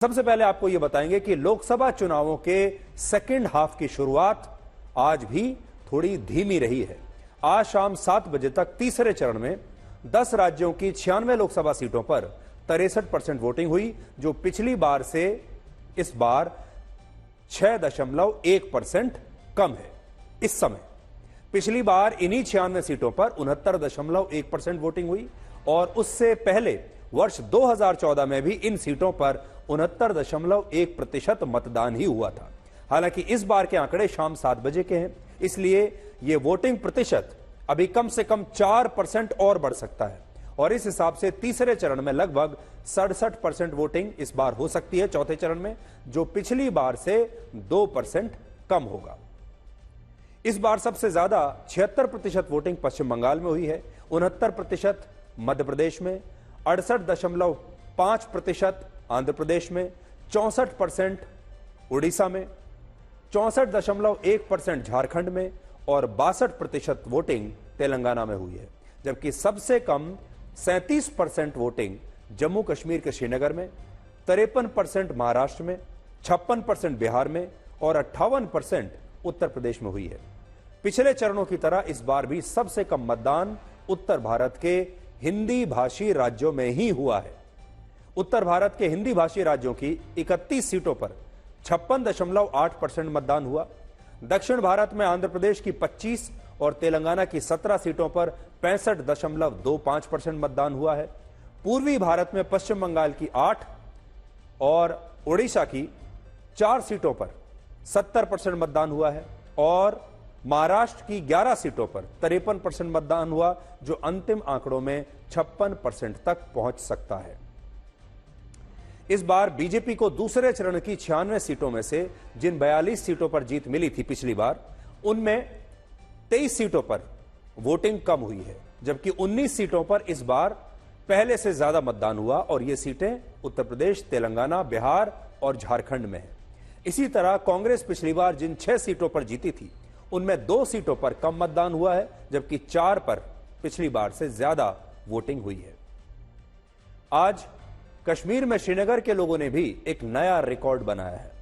सबसे पहले आपको यह बताएंगे कि लोकसभा चुनावों के सेकेंड हाफ की शुरुआत आज भी थोड़ी धीमी रही है। आज शाम 7 बजे तक तीसरे चरण में 10 राज्यों की 96 लोकसभा सीटों पर 63% वोटिंग हुई, जो पिछली बार से इस बार 6.1% कम है। इस समय पिछली बार इन्हीं 96 सीटों पर 69.1% वोटिंग हुई और उससे पहले वर्ष 2014 में भी इन सीटों पर 69.1% मतदान ही हुआ था। हालांकि इस बार के आंकड़े शाम 7 बजे के हैं, इसलिए यह वोटिंग प्रतिशत अभी कम से कम 4% और बढ़ सकता है और इस हिसाब से तीसरे चरण में लगभग 67% वोटिंग इस बार हो सकती है चौथे चरण में, जो पिछली बार से 2% कम होगा। इस बार सबसे ज्यादा 76% वोटिंग पश्चिम बंगाल में हुई है, 69% मध्य प्रदेश में, 68.5% आंध्र प्रदेश में, 64% उड़ीसा में, 64.1% झारखंड में और 62% वोटिंग तेलंगाना में हुई है। जबकि सबसे कम 37% वोटिंग जम्मू कश्मीर के श्रीनगर में, 53% महाराष्ट्र में, 56% बिहार में और 58% उत्तर प्रदेश में हुई है। पिछले चरणों की तरह इस बार भी सबसे कम मतदान उत्तर भारत के हिंदी भाषी राज्यों में ही हुआ है। उत्तर भारत के हिंदी भाषी राज्यों की 31 सीटों पर 56.8% मतदान हुआ। दक्षिण भारत में आंध्र प्रदेश की 25 और तेलंगाना की 17 सीटों पर 65.25% मतदान हुआ है। पूर्वी भारत में पश्चिम बंगाल की 8 और ओडिशा की 4 सीटों पर 70% मतदान हुआ है और महाराष्ट्र की 11 सीटों पर 53% मतदान हुआ, जो अंतिम आंकड़ों में 56% तक पहुंच सकता है। इस बार बीजेपी को दूसरे चरण की 96 सीटों में से जिन 42 सीटों पर जीत मिली थी पिछली बार, उनमें 23 सीटों पर वोटिंग कम हुई है, जबकि 19 सीटों पर इस बार पहले से ज्यादा मतदान हुआ और ये सीटें उत्तर प्रदेश, तेलंगाना, बिहार और झारखंड में हैं। इसी तरह कांग्रेस पिछली बार जिन 6 सीटों पर जीती थी, उनमें 2 सीटों पर कम मतदान हुआ है, जबकि 4 पर पिछली बार से ज्यादा वोटिंग हुई है। आज कश्मीर में श्रीनगर के लोगों ने भी एक नया रिकॉर्ड बनाया है।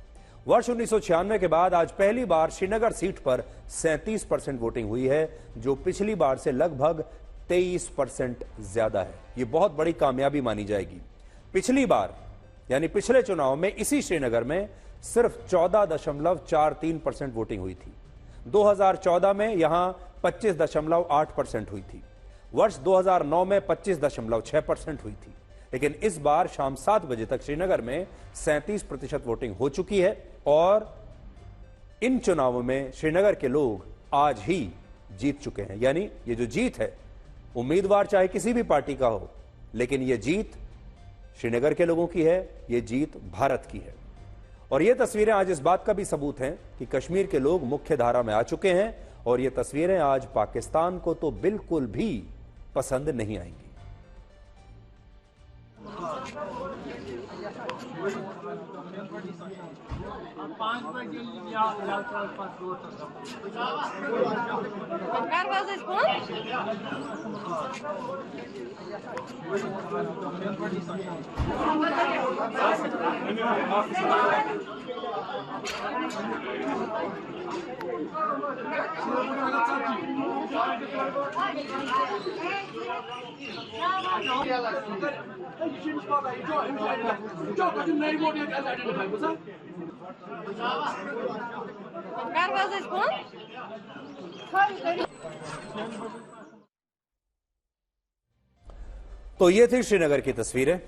वर्ष 1996 के बाद आज पहली बार श्रीनगर सीट पर 37% वोटिंग हुई है, जो पिछली बार से लगभग 23% ज्यादा है। यह बहुत बड़ी कामयाबी मानी जाएगी। पिछली बार यानी पिछले चुनाव में इसी श्रीनगर में सिर्फ 14.43% वोटिंग हुई थी। 2014 में यहां 25.8% हुई थी। वर्ष 2009 में 25.6% हुई थी। लेकिन इस बार शाम 7 बजे तक श्रीनगर में 37% वोटिंग हो चुकी है और इन चुनावों में श्रीनगर के लोग आज ही जीत चुके हैं। यानी ये जो जीत है, उम्मीदवार चाहे किसी भी पार्टी का हो, लेकिन ये जीत श्रीनगर के लोगों की है, ये जीत भारत की है। और ये तस्वीरें आज इस बात का भी सबूत हैं कि कश्मीर के लोग मुख्य धारा में आ चुके हैं और ये तस्वीरें आज पाकिस्तान को तो बिल्कुल भी पसंद नहीं आएंगी। तो ये थी श्रीनगर की तस्वीरें,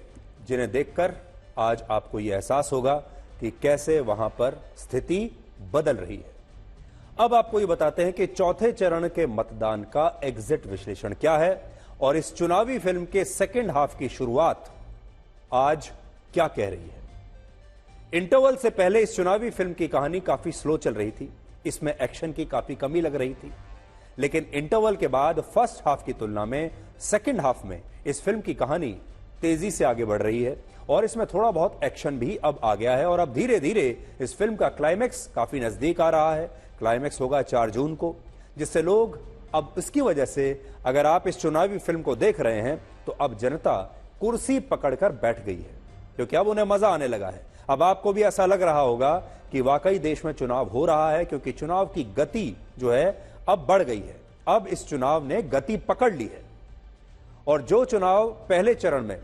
जिन्हें देखकर आज आपको यह एहसास होगा कि कैसे वहां पर स्थिति बदल रही है। अब आपको ये बताते हैं कि चौथे चरण के मतदान का एग्जिट विश्लेषण क्या है और इस चुनावी फिल्म के सेकेंड हाफ की शुरुआत आज क्या कह रही है। इंटरवल से पहले इस चुनावी फिल्म की कहानी काफी स्लो चल रही थी, इसमें एक्शन की काफी कमी लग रही थी। लेकिन इंटरवल के बाद फर्स्ट हाफ की तुलना में सेकेंड हाफ में इस फिल्म की कहानी तेजी से आगे बढ़ रही है और इसमें थोड़ा बहुत एक्शन भी अब आ गया है और अब धीरे धीरे इस फिल्म का क्लाइमैक्स काफी नजदीक आ रहा है। क्लाइमैक्स होगा 4 जून को, जिससे लोग अब इसकी वजह से अगर आप इस चुनावी फिल्म को देख रहे हैं तो अब जनता कुर्सी पकड़कर बैठ गई है, क्योंकि अब उन्हें मजा आने लगा है। अब आपको भी ऐसा लग रहा होगा कि वाकई देश में चुनाव हो रहा है, क्योंकि चुनाव की गति जो है अब बढ़ गई है। अब इस चुनाव ने गति पकड़ ली है और जो चुनाव पहले चरण में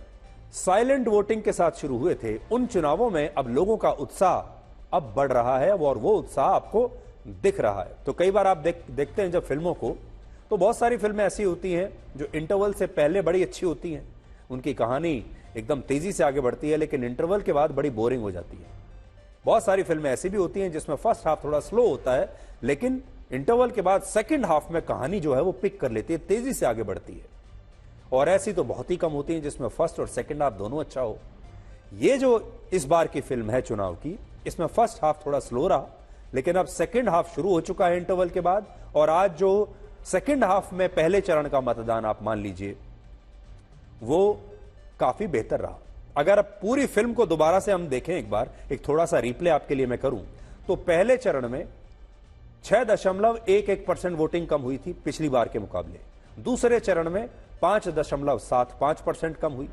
साइलेंट वोटिंग के साथ शुरू हुए थे, उन चुनावों में अब लोगों का उत्साह अब बढ़ रहा है और वो उत्साह आपको दिख रहा है। तो कई बार आप देखते हैं जब फिल्मों को, तो बहुत सारी फिल्में ऐसी होती हैं जो इंटरवल से पहले बड़ी अच्छी होती हैं, उनकी कहानी एकदम तेजी से आगे बढ़ती है, लेकिन इंटरवल के बाद बड़ी बोरिंग हो जाती है। बहुत सारी फिल्में ऐसी भी होती हैं जिसमें फर्स्ट हाफ थोड़ा स्लो होता है, लेकिन इंटरवल के बाद सेकंड हाफ में कहानी जो है वो पिक कर लेती है, तेजी से आगे बढ़ती है। और ऐसी तो बहुत ही कम होती हैं जिसमें फर्स्ट और सेकंड हाफ दोनों अच्छा हो। ये जो इस बार की फिल्म है चुनाव की, इसमें फर्स्ट हाफ थोड़ा स्लो रहा, लेकिन अब सेकंड हाफ शुरू हो चुका है इंटरवल के बाद। और आज जो सेकंड हाफ में पहले चरण का मतदान आप मान लीजिए, वो काफी बेहतर रहा। अगर अब पूरी फिल्म को दोबारा से हम देखें, एक बार एक थोड़ा सा रिप्ले आपके लिए मैं करूं, तो पहले चरण में 6.11% वोटिंग कम हुई थी पिछली बार के मुकाबले। दूसरे चरण में 5.75% कम हुई।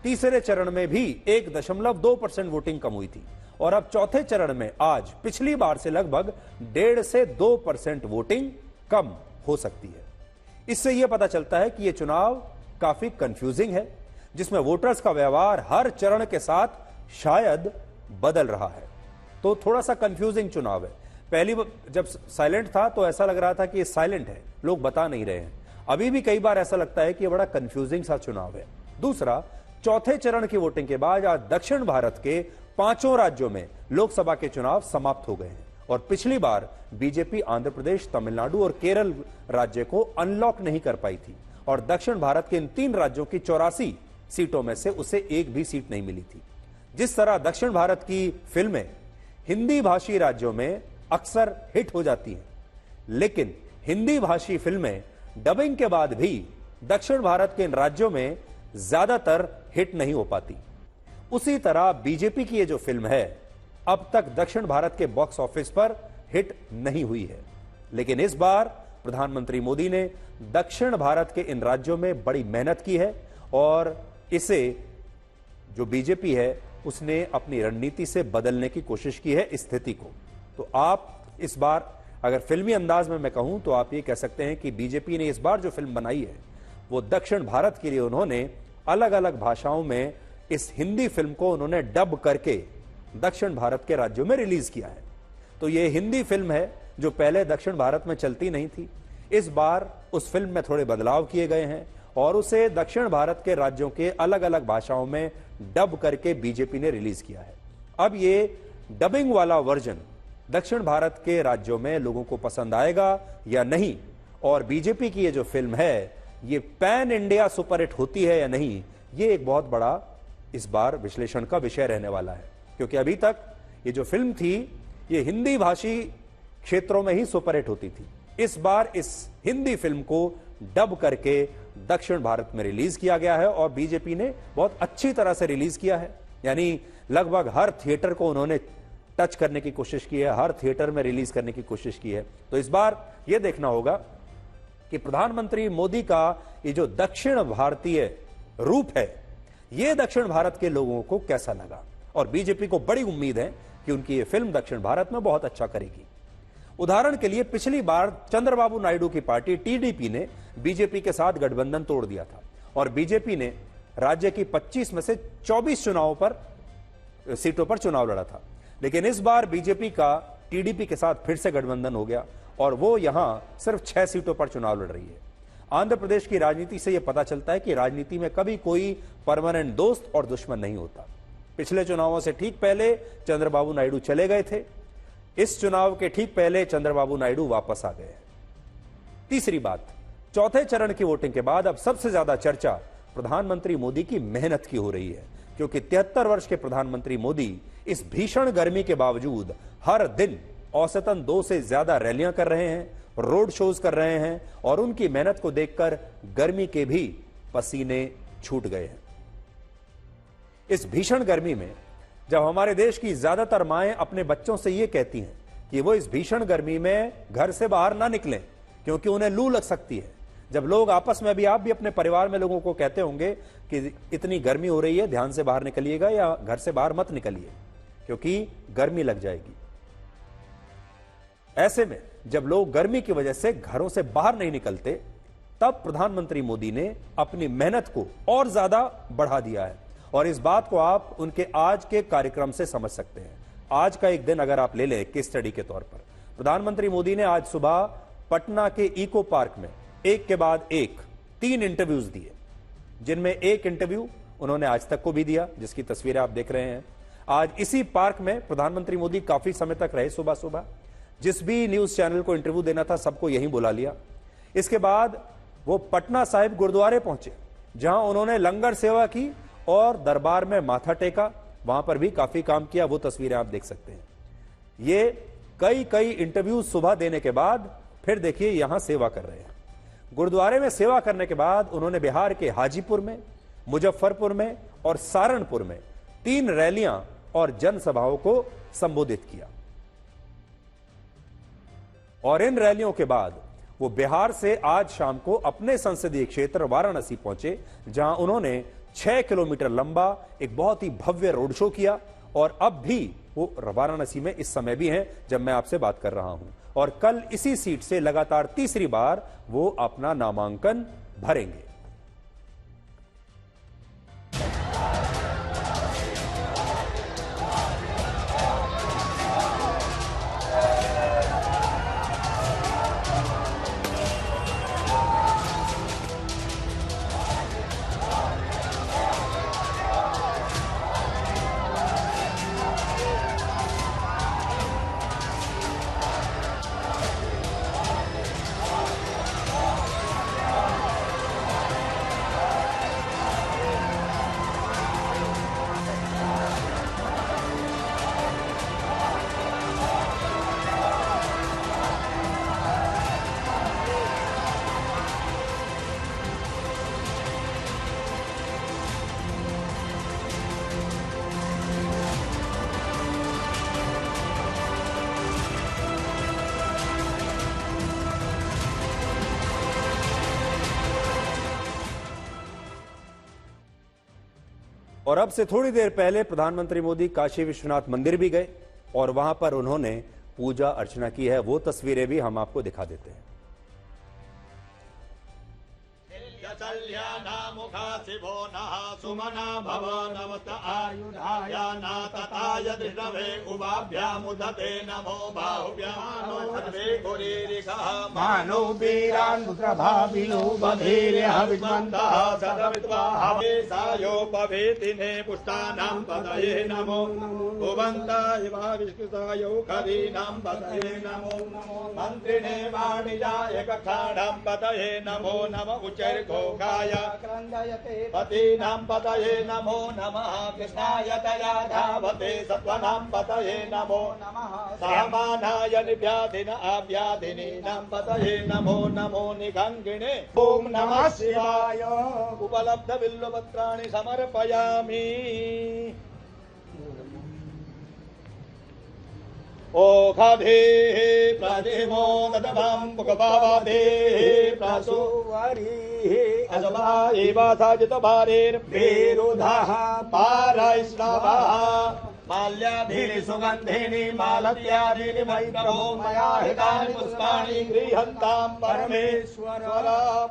तीसरे चरण में भी 1.2% वोटिंग कम हुई थी। और अब चौथे चरण में आज पिछली बार से लगभग 1.5 से 2% वोटिंग कम हो सकती है। इससे यह पता चलता है कि यह चुनाव काफी कंफ्यूजिंग है, जिसमें वोटर्स का व्यवहार हर चरण के साथ शायद बदल रहा है। तो थोड़ा सा कंफ्यूजिंग चुनाव है। पहली जब साइलेंट था तो ऐसा लग रहा था कि ये साइलेंट है, लोग बता नहीं रहे हैं। अभी भी कई बार ऐसा लगता है कि ये बड़ा कंफ्यूजिंग सा चुनाव है। दूसरा, चौथे चरण की वोटिंग के बाद आज दक्षिण भारत के 5 राज्यों में लोकसभा के चुनाव समाप्त हो गए हैं और पिछली बार बीजेपी आंध्र प्रदेश, तमिलनाडु और केरल राज्य को अनलॉक नहीं कर पाई थी और दक्षिण भारत के इन 3 राज्यों की 84 सीटों में से उसे एक भी सीट नहीं मिली थी। जिस तरह दक्षिण भारत की फिल्में हिंदी भाषी राज्यों में अक्सर हिट हो जाती हैं, लेकिन हिंदी भाषी फिल्में डबिंग के बाद भी दक्षिण भारत के इन राज्यों में ज्यादातर हिट नहीं हो पाती, उसी तरह बीजेपी की ये जो फिल्म है अब तक दक्षिण भारत के बॉक्स ऑफिस पर हिट नहीं हुई है। लेकिन इस बार प्रधानमंत्री मोदी ने दक्षिण भारत के इन राज्यों में बड़ी मेहनत की है और इसे जो बीजेपी है उसने अपनी रणनीति से बदलने की कोशिश की है इस स्थिति को। तो आप इस बार अगर फिल्मी अंदाज में मैं कहूं तो आप ये कह सकते हैं कि बीजेपी ने इस बार जो फिल्म बनाई है वो दक्षिण भारत के लिए उन्होंने अलग अलग भाषाओं में इस हिंदी फिल्म को उन्होंने डब करके दक्षिण भारत के राज्यों में रिलीज किया है। तो ये हिंदी फिल्म है जो पहले दक्षिण भारत में चलती नहीं थी। इस बार उस फिल्म में थोड़े बदलाव किए गए हैं और उसे दक्षिण भारत के राज्यों के अलग अलग भाषाओं में डब करके बीजेपी ने रिलीज किया है। अब ये डबिंग वाला वर्जन दक्षिण भारत के राज्यों में लोगों को पसंद आएगा या नहीं, और बीजेपी की ये जो फिल्म है ये पैन इंडिया सुपरहिट होती है या नहीं, ये एक बहुत बड़ा इस बार विश्लेषण का विषय रहने वाला है। क्योंकि अभी तक ये जो फिल्म थी ये हिंदी भाषी क्षेत्रों में ही सुपरहिट होती थी। इस बार इस हिंदी फिल्म को डब करके दक्षिण भारत में रिलीज किया गया है और बीजेपी ने बहुत अच्छी तरह से रिलीज किया है। यानी लगभग हर थिएटर को उन्होंने टच करने की कोशिश की है, हर थिएटर में रिलीज करने की कोशिश की है। तो इस बार यह देखना होगा कि प्रधानमंत्री मोदी का ये जो दक्षिण भारतीय रूप है ये दक्षिण भारत के लोगों को कैसा लगा, और बीजेपी को बड़ी उम्मीद है कि उनकी ये फिल्म दक्षिण भारत में बहुत अच्छा करेगी। उदाहरण के लिए पिछली बार चंद्रबाबू नायडू की पार्टी टीडीपी ने बीजेपी के साथ गठबंधन तोड़ दिया था और बीजेपी ने राज्य की 25 में से 24 सीटों पर चुनाव लड़ा था। लेकिन इस बार बीजेपी का टीडीपी के साथ फिर से गठबंधन हो गया और वो यहां सिर्फ 6 सीटों पर चुनाव लड़ रही है। आंध्र प्रदेश की राजनीति से यह पता चलता है कि राजनीति में कभी कोई परमानेंट दोस्त और दुश्मन नहीं होता। पिछले चुनावों से ठीक पहले चंद्रबाबू नायडू चले गए थे, इस चुनाव के ठीक पहले चंद्रबाबू नायडू वापस आ गए। तीसरी बात, चौथे चरण की वोटिंग के बाद अब सबसे ज्यादा चर्चा प्रधानमंत्री मोदी की मेहनत की हो रही है, क्योंकि 73 वर्ष के प्रधानमंत्री मोदी इस भीषण गर्मी के बावजूद हर दिन औसतन 2 से ज्यादा रैलियां कर रहे हैं, रोड शोज कर रहे हैं और उनकी मेहनत को देखकर गर्मी के भी पसीने छूट गए हैं। इस भीषण गर्मी में जब हमारे देश की ज्यादातर माएं अपने बच्चों से यह कहती हैं कि वो इस भीषण गर्मी में घर से बाहर ना निकलें क्योंकि उन्हें लू लग सकती है, जब लोग आपस में भी, आप भी अपने परिवार में लोगों को कहते होंगे कि इतनी गर्मी हो रही है, ध्यान से बाहर निकलिएगा या घर से बाहर मत निकलिए, क्योंकि गर्मी लग जाएगी। ऐसे में जब लोग गर्मी की वजह से घरों से बाहर नहीं निकलते, तब प्रधानमंत्री मोदी ने अपनी मेहनत को और ज्यादा बढ़ा दिया है। और इस बात को आप उनके आज के कार्यक्रम से समझ सकते हैं। आज का एक दिन अगर आप ले लें केस स्टडी के तौर पर, प्रधानमंत्री मोदी ने आज सुबह पटना के इको पार्क में एक के बाद एक 3 इंटरव्यूज दिए, जिनमें एक इंटरव्यू उन्होंने आज तक को भी दिया, जिसकी तस्वीरें आप देख रहे हैं। आज इसी पार्क में प्रधानमंत्री मोदी काफी समय तक रहे। सुबह सुबह जिस भी न्यूज चैनल को इंटरव्यू देना था सबको यहीं बुला लिया। इसके बाद वो पटना साहिब गुरुद्वारे पहुंचे, जहां उन्होंने लंगर सेवा की और दरबार में माथा टेका। वहां पर भी काफी काम किया, वो तस्वीरें आप देख सकते हैं। ये कई इंटरव्यू सुबह देने के बाद फिर देखिए यहां सेवा कर रहे हैं। गुरुद्वारे में सेवा करने के बाद उन्होंने बिहार के हाजीपुर में, मुजफ्फरपुर में और सहारनपुर में 3 रैलियां और जनसभाओं को संबोधित किया। और इन रैलियों के बाद वो बिहार से आज शाम को अपने संसदीय क्षेत्र वाराणसी पहुंचे, जहां उन्होंने 6 किलोमीटर लंबा एक बहुत ही भव्य रोड शो किया। और अब भी वो वाराणसी में इस समय भी हैं जब मैं आपसे बात कर रहा हूं। और कल इसी सीट से लगातार तीसरी बार वो अपना नामांकन भरेंगे। और अब से थोड़ी देर पहले प्रधानमंत्री मोदी काशी विश्वनाथ मंदिर भी गए और वहां पर उन्होंने पूजा अर्चना की है। वो तस्वीरें भी हम आपको दिखा देते हैं। शिवो नः सुमना भव नमत आयुधाय नातताय दृष्टवे उभाभ्यामुदते नमो बाहुभ्यानो सर्वे गुरीरिखः मानो वीरान् पुत्रभाविनो बधीर्यः विद्वन्तः सदविद्वा हवे सायोपवेतिने पुष्टानां पतये नमो भुवन्ताय विष्कृताय खरीनां पतये नमो मन्त्रिणे वाणिजाय कक्षाणां पतये नमो नम उच्चैर्घोषाय पतीनां पतये नमो नमः कृष्णाय तया धावते सत्त्वानां पतये नमो नमः सामानाय निव्याधिन आव्याधिनीनां पतये नमो नमो निगङ्गिणे ॐ नमः शिवाय उपलब्ध बिल्वपत्राणि समर्पयामि। ओखधेः प्रतिमो गतभां पुकपावादेः प्रसुवरीः अजवा एवासाजितभारेर्भेरुधः पारैष्णवः माल्याधीनि सुगन्धिनि मालत्यादीनि मैत्रभो मया हितानि पुष्पाणि गृह्णन्तां परमेश्वर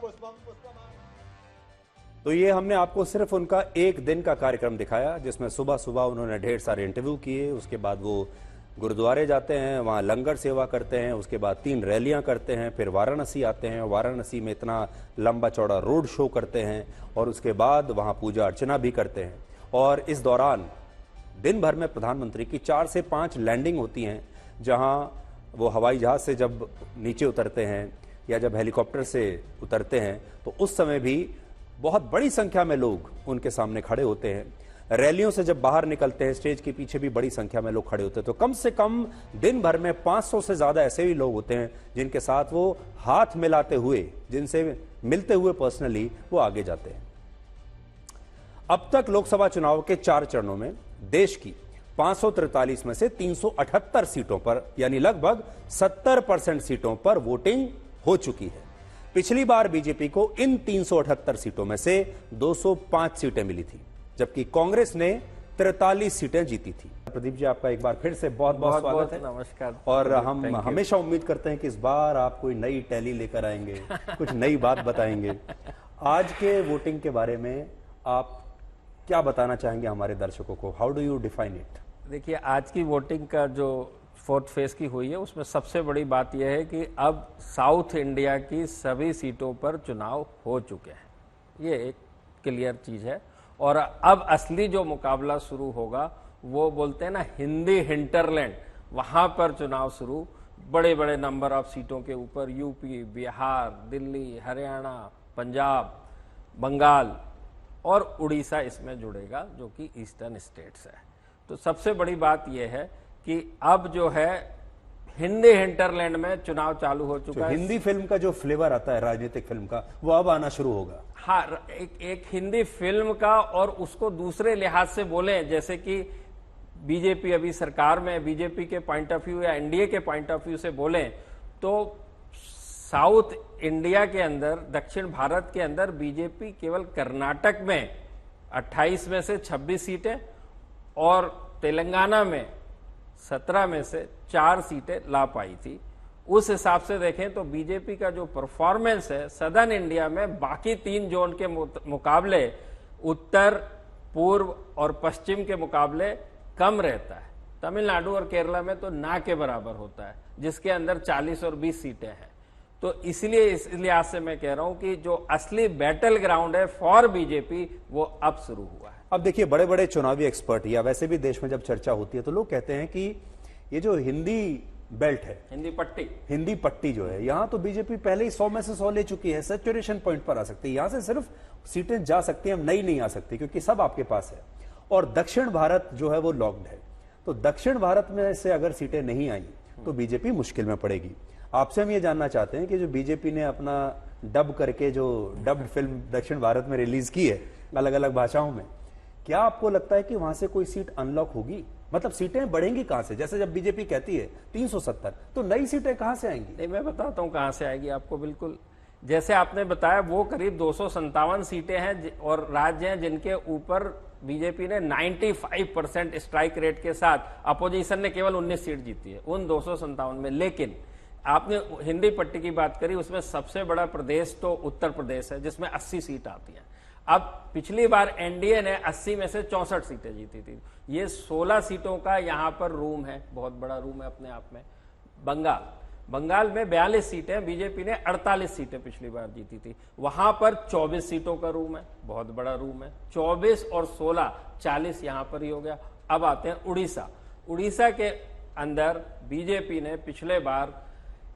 पुष्पं पुष्पम्। तो ये हमने आपको सिर्फ उनका एक दिन का कार्यक्रम दिखाया, जिसमें सुबह सुबह उन्होंने ढेर सारे इंटरव्यू किए। उसके बाद वो गुरुद्वारे जाते हैं, वहाँ लंगर सेवा करते हैं, उसके बाद 3 रैलियां करते हैं, फिर वाराणसी आते हैं, वाराणसी में इतना लंबा चौड़ा रोड शो करते हैं और उसके बाद वहाँ पूजा अर्चना भी करते हैं। और इस दौरान दिन भर में प्रधानमंत्री की 4 से 5 लैंडिंग होती हैं, जहाँ वो हवाई जहाज से जब नीचे उतरते हैं या जब हेलीकॉप्टर से उतरते हैं तो उस समय भी बहुत बड़ी संख्या में लोग उनके सामने खड़े होते हैं। रैलियों से जब बाहर निकलते हैं, स्टेज के पीछे भी बड़ी संख्या में लोग खड़े होते हैं। तो कम से कम दिन भर में 500 से ज्यादा ऐसे भी लोग होते हैं जिनके साथ वो हाथ मिलाते हुए, जिनसे मिलते हुए पर्सनली वो आगे जाते हैं। अब तक लोकसभा चुनाव के 4 चरणों में देश की 543 में से 378 सीटों पर, यानी लगभग 70% सीटों पर वोटिंग हो चुकी है। पिछली बार बीजेपी को इन 378 सीटों में से 205 सीटें मिली थी, जबकि कांग्रेस ने 43 सीटें जीती थी। प्रदीप जी, आपका एक बार फिर से बहुत बहुत स्वागत है। नमस्कार। और हम हमेशा उम्मीद करते हैं कि इस बार आप कोई नई टैली लेकर आएंगे, कुछ नई बात बताएंगे। आज के वोटिंग के बारे में आप क्या बताना चाहेंगे हमारे दर्शकों को? How do you define it? देखिए, आज की वोटिंग का जो 4th फेज की हुई है उसमें सबसे बड़ी बात यह है कि अब साउथ इंडिया की सभी सीटों पर चुनाव हो चुके हैं। ये एक क्लियर चीज है। और अब असली जो मुकाबला शुरू होगा वो बोलते हैं ना हिंदी हिंटरलैंड, वहां पर चुनाव शुरू, बड़े बड़े नंबर ऑफ सीटों के ऊपर यूपी, बिहार, दिल्ली, हरियाणा, पंजाब, बंगाल और उड़ीसा इसमें जुड़ेगा जो कि ईस्टर्न स्टेट्स है। तो सबसे बड़ी बात यह है कि अब जो है हिंदी हिंटरलैंड में चुनाव चालू हो चुका है। हिंदी फिल्म का जो फ्लेवर आता है राजनीतिक फिल्म का, वो अब आना शुरू होगा। हाँ, एक हिंदी फिल्म का, और उसको दूसरे लिहाज से बोले, जैसे कि बीजेपी अभी सरकार में, बीजेपी के पॉइंट ऑफ व्यू या एनडीए के पॉइंट ऑफ व्यू से बोले तो साउथ इंडिया के अंदर, दक्षिण भारत के अंदर बीजेपी केवल कर्नाटक में 28 में से 26 सीटें और तेलंगाना में 17 में से 4 सीटें ला पाई थी। उस हिसाब से देखें तो बीजेपी का जो परफॉर्मेंस है सदर्न इंडिया में बाकी 3 जोन के मुकाबले, उत्तर, पूर्व और पश्चिम के मुकाबले कम रहता है। तमिलनाडु और केरला में तो ना के बराबर होता है, जिसके अंदर 40 और 20 सीटें हैं। तो इसलिए इस लिहाज से मैं कह रहा हूं कि जो असली बैटल ग्राउंड है फॉर बीजेपी वो अब शुरू हुआ है। अब देखिए, बड़े बड़े चुनावी एक्सपर्ट या वैसे भी देश में जब चर्चा होती है तो लोग कहते हैं कि ये जो हिंदी बेल्ट है, हिंदी पट्टी जो है, यहां तो बीजेपी पहले ही 100 में से 100 ले चुकी है, सैचुरेशन पॉइंट पर आ सकती है। यहां से सिर्फ सीटें जा सकती हैं, नई नहीं आ सकती क्योंकि सब आपके पास है। और दक्षिण भारत जो है वो लॉक्ड है। तो दक्षिण भारत में से अगर सीटें नहीं आई तो बीजेपी मुश्किल में पड़ेगी। आपसे हम ये जानना चाहते हैं कि जो बीजेपी ने अपना डब करके जो डब्ड फिल्म दक्षिण भारत में रिलीज की है अलग अलग भाषाओं में, क्या आपको लगता है कि वहां से कोई सीट अनलॉक होगी? मतलब सीटें बढ़ेंगी कहां से? जैसे जब बीजेपी कहती है 370, तो नई सीटें कहां से आएंगी? नहीं, मैं बताता हूं कहां से आएगी आपको। बिल्कुल जैसे आपने बताया, वो करीब 257 सीटें हैं और राज्य हैं जिनके ऊपर बीजेपी ने 95% स्ट्राइक रेट के साथ, अपोजिशन ने केवल 19 सीट जीती है उन 257 में। लेकिन आपने हिंदी पट्टी की बात करी, उसमें सबसे बड़ा प्रदेश तो उत्तर प्रदेश है जिसमें 80 सीट आती हैं। अब पिछली बार एनडीए ने 80 में से 64 सीटें जीती थी। ये 16 सीटों का यहां पर रूम है, बहुत बड़ा रूम है अपने आप में। बंगाल में 42 सीटें, बीजेपी ने 48 सीटें पिछली बार जीती थी। वहां पर 24 सीटों का रूम है, बहुत बड़ा रूम है। 24 और 16, 40 यहां पर ही हो गया। अब आते हैं उड़ीसा के अंदर बीजेपी ने पिछले बार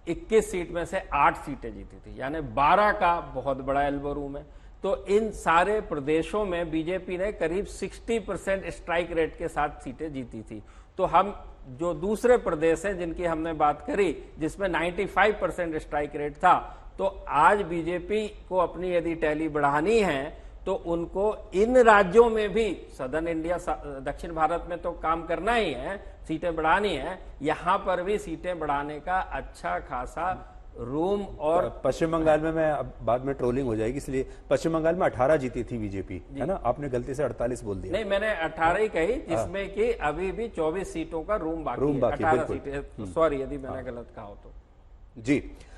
21 सीट में से 8 सीटें जीती थी, यानी 12 का बहुत बड़ा एल्बो रूम है। तो इन सारे प्रदेशों में बीजेपी ने करीब 60% स्ट्राइक रेट के साथ सीटें जीती थी। तो हम जो दूसरे प्रदेश हैं जिनकी हमने बात करी, जिसमें 95% स्ट्राइक रेट था, तो आज बीजेपी को अपनी यदि टैली बढ़ानी है तो उनको इन राज्यों में भी, सदर्न इंडिया, दक्षिण भारत में तो काम करना ही है, सीटें बढ़ानी है, यहां पर भी सीटें बढ़ाने का अच्छा खासा रूम। और पश्चिम बंगाल में, मैं अब बाद में ट्रोलिंग हो जाएगी इसलिए, पश्चिम बंगाल में 18 जीती थी बीजेपी, है ना? आपने गलती से 48 बोल दिया। नहीं, मैंने 18 ही कही, जिसमें कि अभी भी 24 सीटों का रूम बाकी है। 18 सीटें, सॉरी यदि मैंने गलत कहा हो तो। जी।